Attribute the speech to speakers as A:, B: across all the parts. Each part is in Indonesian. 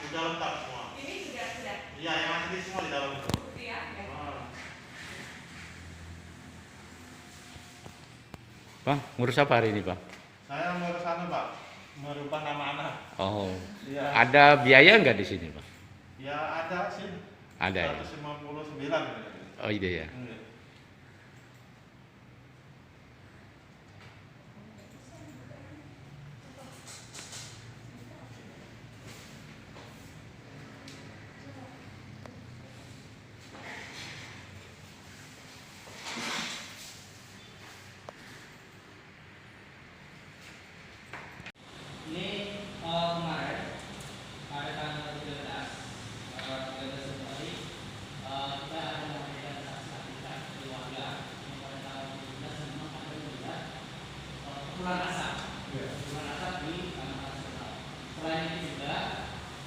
A: Sudah lengkap semua.
B: Ini sudah.
A: Iya, yang asli semua di dalam itu.
B: Iya.
C: Bang, ngurus apa hari ini, Bang?
A: Saya mau ke sana, Pak. Merubah nama anak.
C: Oh.
A: Iya.
C: Ada biaya nggak di sini, Bang?
A: Ya ada sih.
C: Ada ya?
A: 159.
C: Oh iya ya.
A: Iya.
D: Ini kemarin pada tanggal 13 Februari kita ada memberikan saksi keluarga yang pada tanggal 17 memang ada melihat kepulan asap di Taman Nasional. Selain itu juga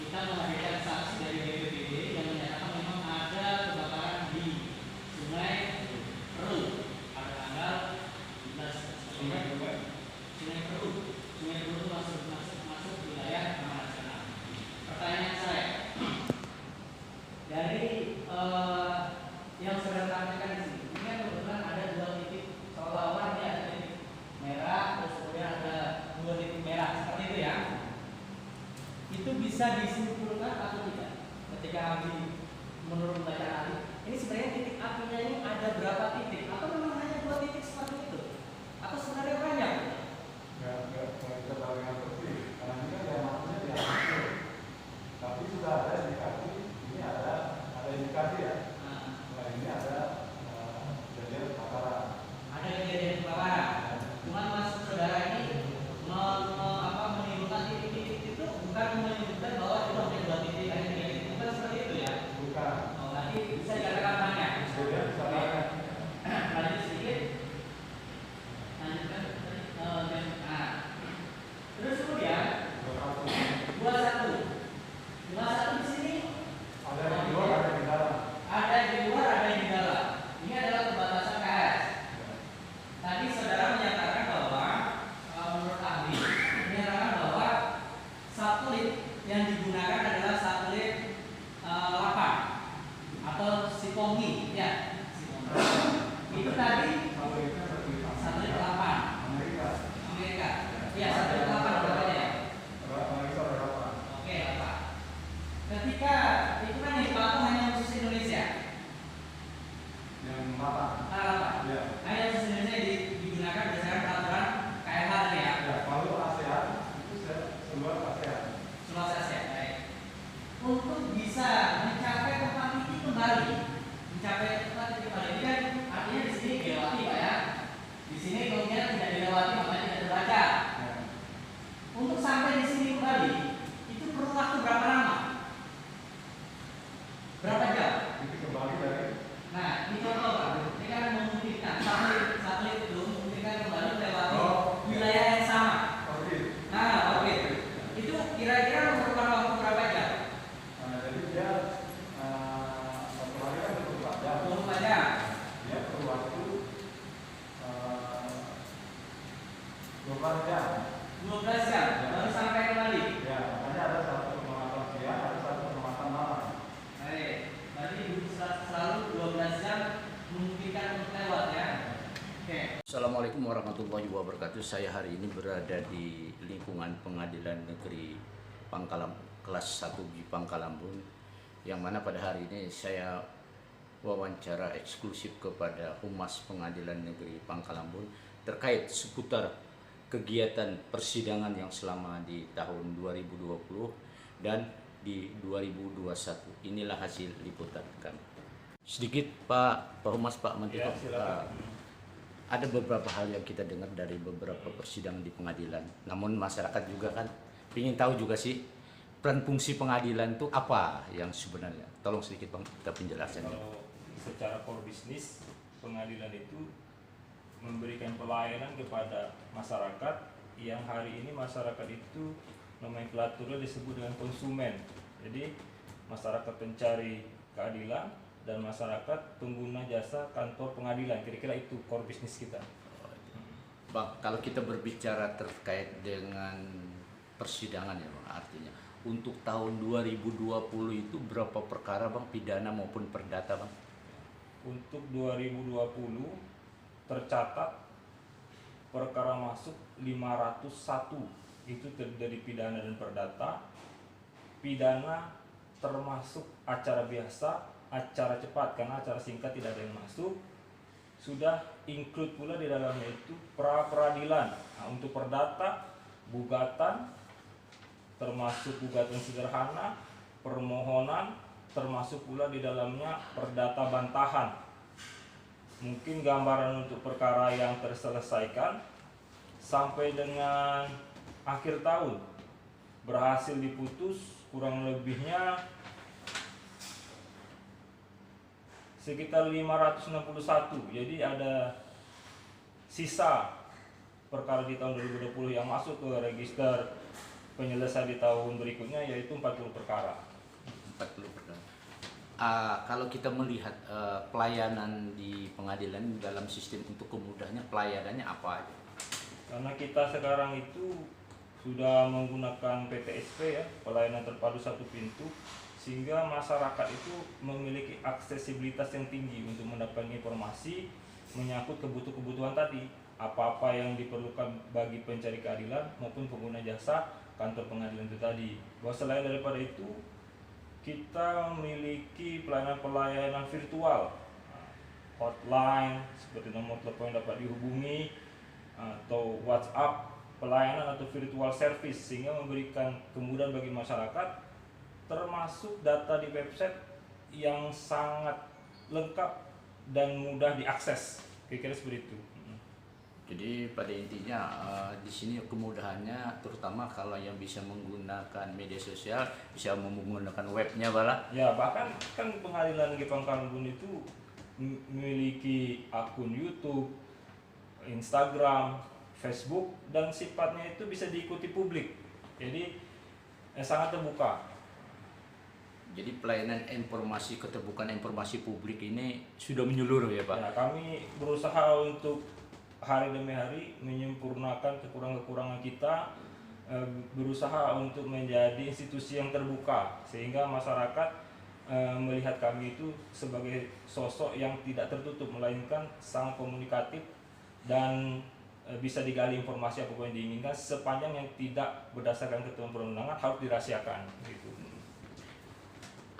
D: kita menghadirkan saksi dari BPBD yang menyatakan memang ada kebakaran di Sungai Peru pada tanggal 17 Februari. Sungai Peru itu masuk wilayah Taman Nasional. Pertanyaan saya, dari yang sudah ditampilkan di sini, ini kan kebetulan ada dua titik seolah-olah ini ada titik merah, terus kemudian ada dua titik merah seperti itu ya. Itu bisa disimpulkan atau tidak? Ketika ahli menurut bacaan ahli, ini sebenarnya titik apinya ini ada berapa titik? Atau memang hanya dua titik seperti itu? Atau sebenarnya banyak?
E: Nggak kita tahu yang pasti karena ini kan diamannya di atas tapi sudah ada indikasi ini ada indikasi ya nah ini ada kejadian kebakaran
D: Ada kejadian kebakaran. Cuman mas saudara ini menimbulkan titik-titik itu bukan menyebutkan bahwa itu hanya dua titik, hanya tiga titik, bukan seperti itu ya?
E: bukan
D: Oh, nanti bisa dikatakan banyak.
E: kejadian bisa banyak
D: Lanjut sedikit. Lanjutkan. Terus kemudian 21 di sini
E: ada yang di luar ada yang di dalam
D: ada yang di luar, ada yang di dalam. Ini adalah pembatasan KS. Tadi saudara menyatakan bahwa menurut ahli menyatakan bahwa satelit yang digunakan adalah satelit 8 atau Sikongi ya. Itu tadi satelit 8 Amerika. Iya, satelit 8 berapa ya?
E: Amerika berapa
D: Oke, 8. Ketika itu kan yang dipakai hanya khusus Indonesia.
E: yang mata ya
D: Hanya khusus Indonesia digunakan berdasarkan peraturan KLH tadi ya.
E: ya kalau ASEAN itu seluar ASEAN
D: Sulawesi Asia. Baik. Untuk bisa mencapai tempat titik kembali, ini kan artinya di sini dilewati Pak ya. Di sini kemudian tidak dilewati makanya tidak terbaca.
E: ya.
D: Untuk sampai di sini kembali itu perlu waktu berapa lama? Berapa jam?
E: Itu kembali dari
D: Nah, ini contoh Pak. Ini kan memungkinkan satelit itu memungkinkan kembali melewati wilayah yang sama.
E: orbit
D: Nah, oke. Itu kira-kira memerlukan waktu berapa jam?
E: jadi dia satu hari kan 24 jam
D: 24 jam.
E: dia perlu waktu 12 jam
D: 12 jam baru sampai kembali.
E: ya makanya ada satu pengamatan siang ada satu pengamatan malam
D: Baik. Berarti selalu 12 jam memungkinkan untuk lewat ya. Oke.
C: Assalamualaikum warahmatullahi wabarakatuh. Saya hari ini berada di lingkungan Pengadilan Negeri Pangkalambun kelas 1 di Pangkalambun, yang mana pada hari ini saya wawancara eksklusif kepada Humas Pengadilan Negeri Pangkalambun terkait seputar kegiatan persidangan yang selama di tahun 2020 dan di 2021. Inilah hasil liputan kami. Sedikit Pak Humas, Pak Menteri.
A: Ya, silakan.
C: Ada beberapa hal yang kita dengar dari beberapa persidangan di pengadilan. Namun masyarakat juga kan ingin tahu juga sih peran fungsi pengadilan itu apa yang sebenarnya. Tolong sedikit Bang kita penjelasannya.
F: Kalau secara core bisnis, pengadilan itu memberikan pelayanan kepada masyarakat yang hari ini masyarakat itu nomenklaturnya disebut dengan konsumen. Jadi masyarakat pencari keadilan dan masyarakat pengguna jasa kantor pengadilan. Kira-kira itu core bisnis kita.
C: Bang, kalau kita berbicara terkait dengan persidangan ya Bang. Artinya untuk tahun 2020 itu berapa perkara Bang, pidana maupun perdata Bang?
F: Untuk 2020 tercatat perkara masuk 501, itu terdiri pidana dan perdata. Pidana termasuk acara biasa, acara cepat karena acara singkat tidak ada yang masuk. Sudah include pula di dalamnya itu pra peradilan. Nah, untuk perdata, gugatan termasuk gugatan sederhana, permohonan, termasuk pula di dalamnya perdata bantahan. Mungkin gambaran untuk perkara yang terselesaikan sampai dengan akhir tahun berhasil diputus kurang lebihnya sekitar 561. Jadi ada sisa perkara di tahun 2020 yang masuk ke register penyelesai di tahun berikutnya, yaitu 40 perkara.
C: 40 perkara. Kalau kita melihat pelayanan di pengadilan dalam sistem untuk kemudahnya, pelayanannya apa aja?
F: Karena kita sekarang itu sudah menggunakan PTSP ya, pelayanan terpadu satu pintu, sehingga masyarakat itu memiliki aksesibilitas yang tinggi untuk mendapatkan informasi menyangkut kebutuhan tadi, apa-apa yang diperlukan bagi pencari keadilan maupun pengguna jasa kantor pengadilan itu tadi. Bahwa selain daripada itu, kita memiliki pelayanan-pelayanan virtual, hotline seperti nomor telepon yang dapat dihubungi, atau WhatsApp, pelayanan atau virtual service, sehingga memberikan kemudahan bagi masyarakat, termasuk data di website yang sangat lengkap dan mudah diakses. Kira-kira seperti itu.
C: Jadi pada intinya di sini kemudahannya terutama kalau yang bisa menggunakan media sosial, bisa menggunakan webnya bala.
F: Ya, bahkan kan pengadilan negeri Pangkalan Bun itu memiliki akun YouTube, Instagram, Facebook, dan sifatnya itu bisa diikuti publik. Jadi sangat terbuka.
C: Jadi pelayanan informasi, keterbukaan informasi publik ini sudah menyeluruh ya Pak?
F: Ya, kami berusaha untuk hari demi hari menyempurnakan kekurangan-kekurangan kita, berusaha untuk menjadi institusi yang terbuka sehingga masyarakat melihat kami itu sebagai sosok yang tidak tertutup, melainkan sangat komunikatif dan bisa digali informasi apapun yang diinginkan sepanjang yang tidak berdasarkan ketentuan perundangan harus dirahasiakan gitu.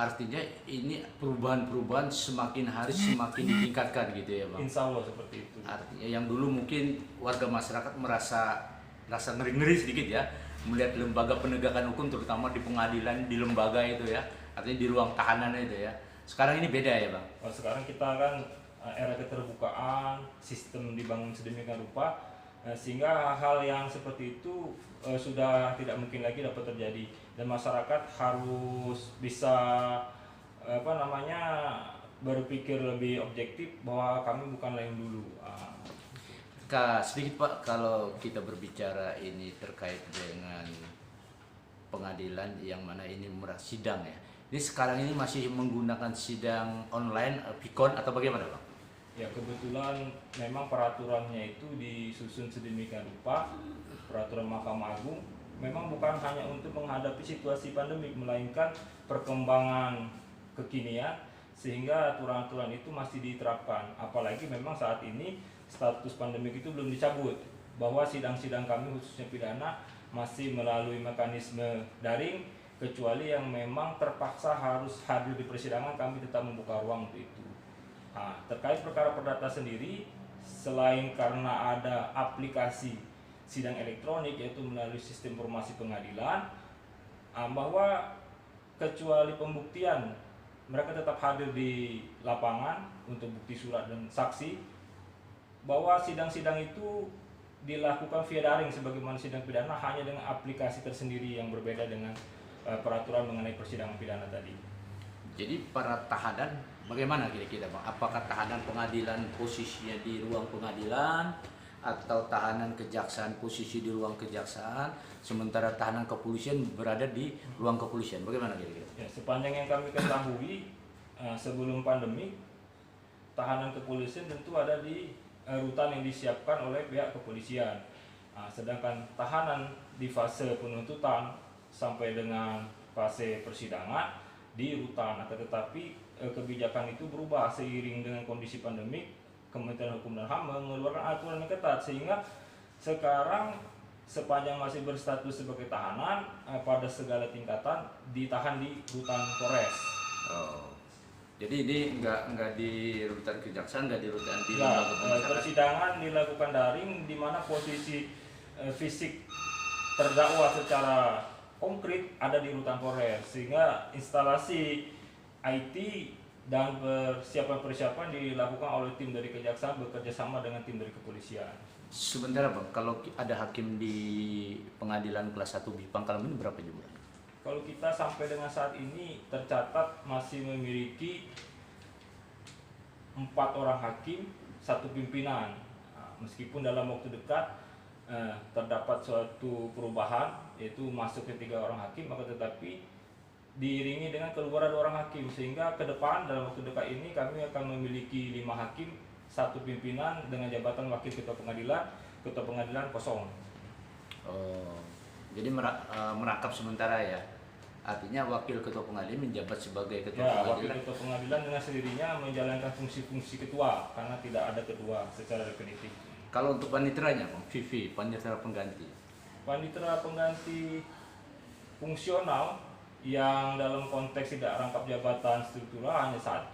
C: Artinya ini perubahan-perubahan semakin hari semakin ditingkatkan gitu ya Bang?
F: Insya Allah seperti itu.
C: Artinya yang dulu mungkin warga masyarakat merasa ngeri-ngeri sedikit ya melihat lembaga penegakan hukum, terutama di pengadilan, di lembaga itu ya, artinya di ruang tahanan itu ya. Sekarang ini beda ya Bang?
F: Kalau sekarang kita kan era keterbukaan, sistem dibangun sedemikian rupa, sehingga hal yang seperti itu sudah tidak mungkin lagi dapat terjadi, dan masyarakat harus bisa berpikir lebih objektif bahwa kami bukanlah yang dulu.
C: Sedikit Pak, kalau kita berbicara ini terkait dengan pengadilan yang mana ini sidang ya, ini sekarang ini masih menggunakan sidang online, Pikon atau bagaimana Bang?
F: Ya, kebetulan memang peraturannya itu disusun sedemikian rupa, peraturan Mahkamah Agung memang bukan hanya untuk menghadapi situasi pandemik, melainkan perkembangan kekinian, sehingga aturan-aturan itu masih diterapkan. Apalagi memang saat ini status pandemik itu belum dicabut, bahwa sidang-sidang kami khususnya pidana masih melalui mekanisme daring, kecuali yang memang terpaksa harus hadir di persidangan, kami tetap membuka ruang untuk itu. Nah, terkait perkara perdata sendiri, selain karena ada aplikasi sidang elektronik yaitu melalui sistem informasi pengadilan, bahwa kecuali pembuktian mereka tetap hadir di lapangan untuk bukti surat dan saksi, bahwa sidang-sidang itu dilakukan via daring sebagaimana sidang pidana, hanya dengan aplikasi tersendiri yang berbeda dengan peraturan mengenai persidangan pidana tadi.
C: Jadi para tahanan bagaimana kira-kira Bang? Apakah tahanan pengadilan posisinya di ruang pengadilan atau tahanan kejaksaan posisi di ruang kejaksaan, sementara tahanan kepolisian berada di ruang kepolisian? Bagaimana kira-kira?
F: Ya, sepanjang yang kami ketahui sebelum pandemi, tahanan kepolisian tentu ada di rutan yang disiapkan oleh pihak kepolisian. Sedangkan tahanan di fase penuntutan sampai dengan fase persidangan di rutan. Akan tetapi kebijakan itu berubah seiring dengan kondisi pandemik. Kementerian Hukum dan HAM mengeluarkan aturan yang ketat, sehingga sekarang sepanjang masih berstatus sebagai tahanan pada segala tingkatan ditahan di rutan Polres.
C: Oh. Jadi ini nggak di rutan kejaksaan, nggak di rutan di
F: Ya,
C: lembaga pemasyarakatan.
F: persidangan dilakukan daring di mana posisi fisik terdakwa secara konkret ada di rutan Polres, sehingga instalasi IT dan persiapan dilakukan oleh tim dari kejaksaan bekerja sama dengan tim dari kepolisian.
C: Sebentar Bang, kalau ada hakim di pengadilan kelas 1 di Pangkalan ini berapa jumlah?
F: Kalau kita sampai dengan saat ini tercatat masih memiliki 4 orang hakim, 1 pimpinan. Nah, meskipun dalam waktu dekat terdapat suatu perubahan, yaitu masuk ke 3 orang hakim, maka tetapi diiringi dengan keluar 2 orang hakim, sehingga ke depan dalam waktu dekat ini kami akan memiliki 5 hakim, 1 pimpinan dengan jabatan wakil ketua pengadilan kosong.
C: Oh, jadi merangkap sementara ya. Artinya wakil ketua pengadilan menjabat sebagai ketua
F: Ya, wakil
C: pengadilan.
F: ketua pengadilan dengan sendirinya menjalankan fungsi-fungsi ketua karena tidak ada ketua secara definitif.
C: Kalau untuk paniteranya, Bang, VV, panitera pengganti.
F: Panitera pengganti fungsional yang dalam konteks tidak rangkap jabatan struktural hanya 1,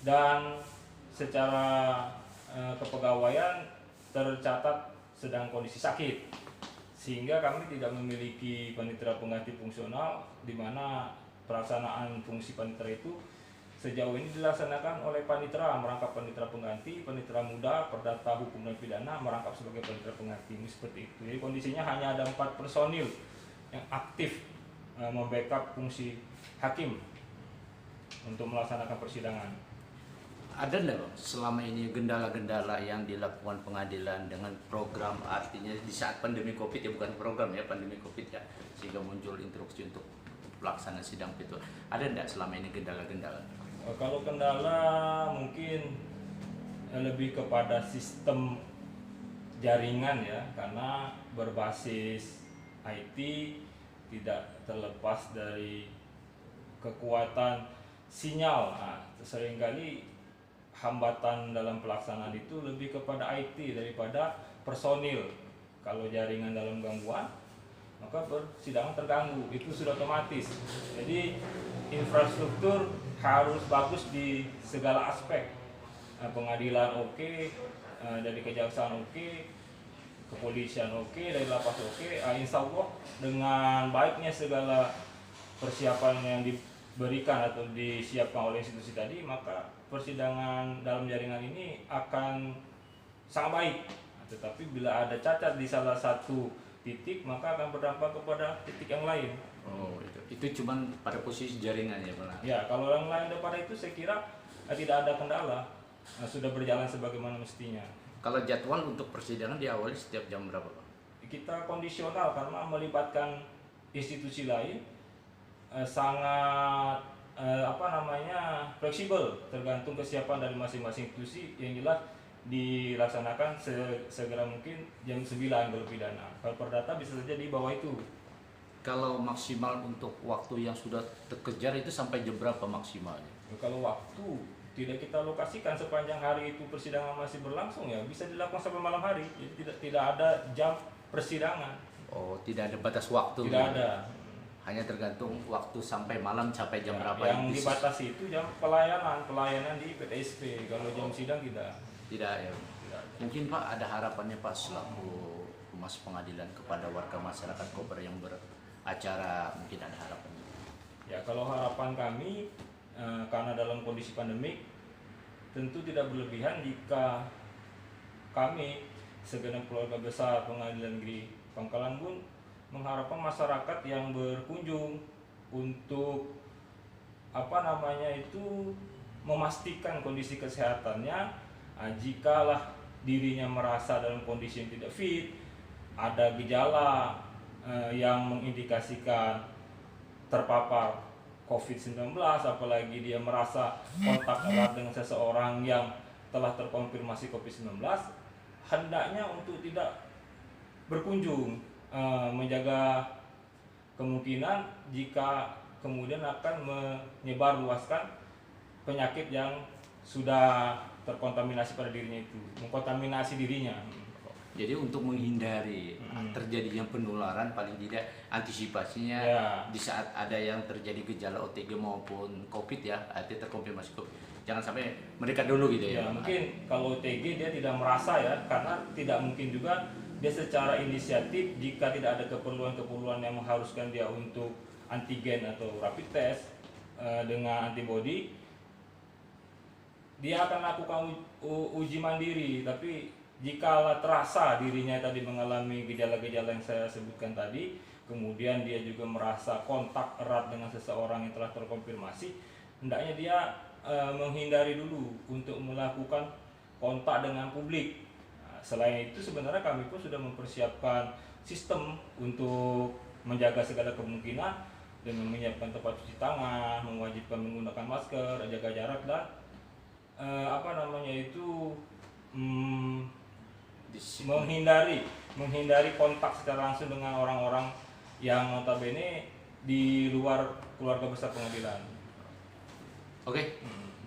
F: dan secara kepegawaian tercatat sedang kondisi sakit, sehingga kami tidak memiliki panitera pengganti fungsional, di mana pelaksanaan fungsi panitera itu sejauh ini dilaksanakan oleh panitera, merangkap panitera pengganti, panitera muda, perdata hukum dan pidana merangkap sebagai panitera pengganti. Ini seperti itu. Jadi kondisinya hanya ada 4 personil yang aktif membackup fungsi hakim untuk melaksanakan persidangan.
C: Ada nggak Bang, selama ini gendala-gendala yang dilakukan pengadilan dengan program, artinya di saat pandemi COVID ya, bukan program ya, pandemi COVID ya, sehingga muncul instruksi untuk pelaksanaan sidang itu. Ada nggak selama ini gendala-gendala?
F: Kalau kendala mungkin lebih kepada sistem jaringan ya, karena berbasis IT tidak terlepas dari kekuatan sinyal. Nah, seringkali hambatan dalam pelaksanaan itu lebih kepada IT daripada personil. Kalau jaringan dalam gangguan, maka persidangan terganggu, itu sudah otomatis. Jadi infrastruktur harus bagus di segala aspek. Pengadilan oke, dari kejaksaan oke, kepolisian oke, dari lapas oke. Insya Allah dengan baiknya segala persiapan yang diberikan atau disiapkan oleh institusi tadi, maka persidangan dalam jaringan ini akan sangat baik. Tetapi bila ada cacat di salah satu titik, maka akan berdampak kepada titik yang lain.
C: Oh, itu cuman pada posisi jaringan ya Bang?
F: Ya, kalau yang lain daripada itu saya kira tidak ada kendala, sudah berjalan sebagaimana mestinya.
C: Kalau jadwal untuk persidangan diawali setiap jam berapa Bang?
F: Kita kondisional karena melibatkan institusi lain, sangat fleksibel, tergantung kesiapan dari masing-masing institusi. Yang jelas dilaksanakan segera mungkin jam 9 kalau pidana. Kalau perdata bisa saja di bawah itu.
C: Kalau maksimal untuk waktu yang sudah terkejar itu sampai jam berapa maksimalnya?
F: Kalau waktu tidak kita lokasikan sepanjang hari itu persidangan masih berlangsung, ya bisa dilakukan sampai malam hari. Jadi tidak ada jam persidangan.
C: Oh, tidak ada batas waktu?
F: Tidak ada.
C: Hanya tergantung waktu sampai malam sampai jam
F: Ya,
C: berapa?
F: yang dibatasi itu jam pelayanan di PTSP. Kalau jam sidang tidak.
C: Tidak ya.
F: Tidak.
C: Mungkin Pak ada harapannya Pak selaku humas pengadilan kepada warga masyarakat Koper yang beracara, mungkin ada harapannya?
F: Ya, kalau harapan kami karena dalam kondisi pandemik tentu tidak berlebihan jika kami segenap keluarga besar Pengadilan Negeri Pangkalan Bun mengharapkan masyarakat yang berkunjung untuk memastikan kondisi kesehatannya. Jikalah dirinya merasa dalam kondisi yang tidak fit, ada gejala yang mengindikasikan terpapar COVID-19, apalagi dia merasa kontak erat dengan seseorang yang telah terkonfirmasi COVID-19, hendaknya untuk tidak berkunjung menjaga kemungkinan jika kemudian akan menyebarluaskan penyakit yang sudah terkontaminasi pada dirinya itu, mengkontaminasi dirinya.
C: Jadi untuk menghindari terjadinya penularan, paling tidak antisipasinya di saat ada yang terjadi gejala OTG maupun COVID ya, artinya terkonfirmasi COVID, jangan sampai mereka dulu gitu ya.
F: Mungkin kalau OTG dia tidak merasa ya, karena tidak mungkin juga dia secara inisiatif jika tidak ada keperluan-keperluan yang mengharuskan dia untuk antigen atau rapid test dengan antibody, dia akan lakukan uji mandiri. Tapi jika terasa dirinya tadi mengalami gejala-gejala yang saya sebutkan tadi, kemudian dia juga merasa kontak erat dengan seseorang yang telah terkonfirmasi, hendaknya dia menghindari dulu untuk melakukan kontak dengan publik. Selain itu sebenarnya kami pun sudah mempersiapkan sistem untuk menjaga segala kemungkinan dengan menyiapkan tempat cuci tangan, mewajibkan menggunakan masker, jaga jarak, dan menghindari kontak secara langsung dengan orang-orang yang notabene di luar keluarga besar pengadilan.
C: Oke.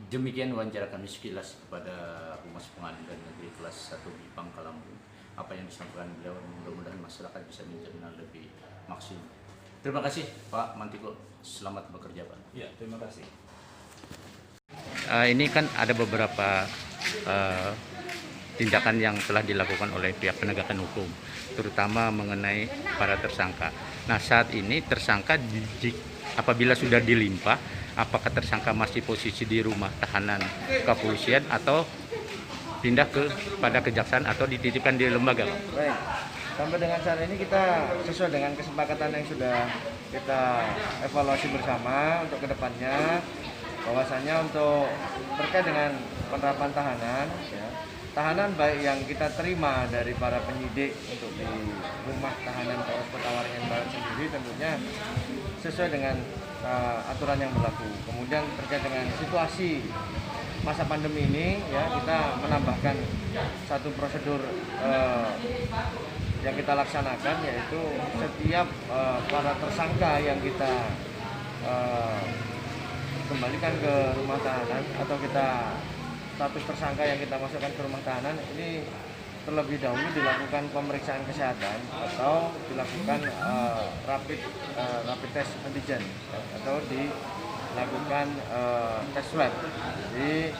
C: Demikian wawancara kami sekilas kepada Humas Pengadilan Negeri Kelas 1 di Pangkalambun. Apa yang disampaikan beliau, mudah-mudahan masyarakat bisa mencerna lebih maksimal. Terima kasih Pak Mantiko, selamat bekerja Pak.
F: Ya, terima kasih.
C: Ini kan ada beberapa tindakan yang telah dilakukan oleh pihak penegakan hukum, terutama mengenai para tersangka. Nah, saat ini tersangka apabila sudah dilimpah, apakah tersangka masih posisi di rumah tahanan kepolisian atau pindah pada kejaksaan atau dititipkan di lembaga?
B: Baik, sampai dengan saat ini kita sesuai dengan kesepakatan yang sudah kita evaluasi bersama untuk kedepannya, bahwasanya untuk terkait dengan penerapan tahanan, ya, tahanan baik yang kita terima dari para penyidik untuk di rumah tahanan Polres Kota Waringin Barat sendiri tentunya sesuai dengan aturan yang berlaku. Kemudian terkait dengan situasi masa pandemi ini, ya, kita menambahkan satu prosedur yang kita laksanakan, yaitu setiap para tersangka yang kita kembalikan ke rumah tahanan atau kita status tersangka yang kita masukkan ke rumah tahanan ini terlebih dahulu dilakukan pemeriksaan kesehatan atau dilakukan rapid test antigen atau dilakukan tes swab. Jadi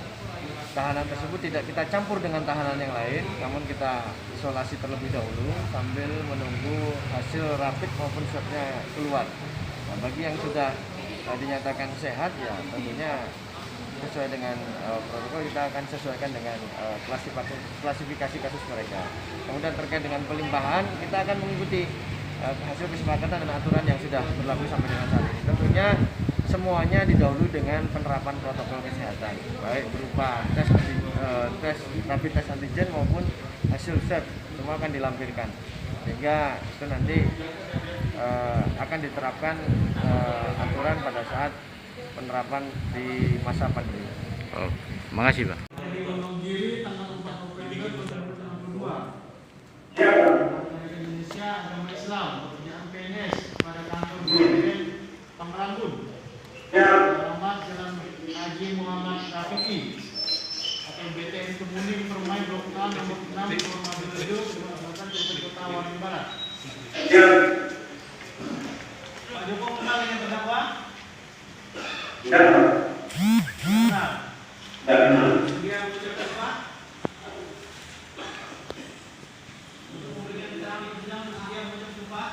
B: tahanan tersebut tidak kita campur dengan tahanan yang lain, namun kita isolasi terlebih dahulu sambil menunggu hasil rapid maupun swabnya keluar. Nah, bagi yang sudah dinyatakan sehat, ya tentunya sesuai dengan protokol kita akan sesuaikan dengan klasifikasi kasus mereka. Kemudian terkait dengan pelimpahan, kita akan mengikuti hasil kesepakatan dan aturan yang sudah berlaku sampai dengan saat ini. Tentunya semuanya didahului dengan penerapan protokol kesehatan, baik berupa tes rapid test antigen maupun hasil swab, semua akan dilampirkan, sehingga itu nanti akan diterapkan aturan pada saat penerapan di masa pandemi.
C: Oh, makasih Pak.
E: Di Wonogiri tanggal 4 November 2022. Indonesia Agama Islam pekerjaan PNS pada kantor BPN Pangkalambun. Alamat Jalan Haji Muhammad Rafiqi atau BTN Kemuning Permai Blok A nomor 6 Formadil Rejo, Kabupaten Kota Waringin Barat. Pak Joko kenal dengan terdakwa? Kenal. Dia mengucapkan apa? Untuk memberikan keterangan di sidang, dia mengucapkan apa?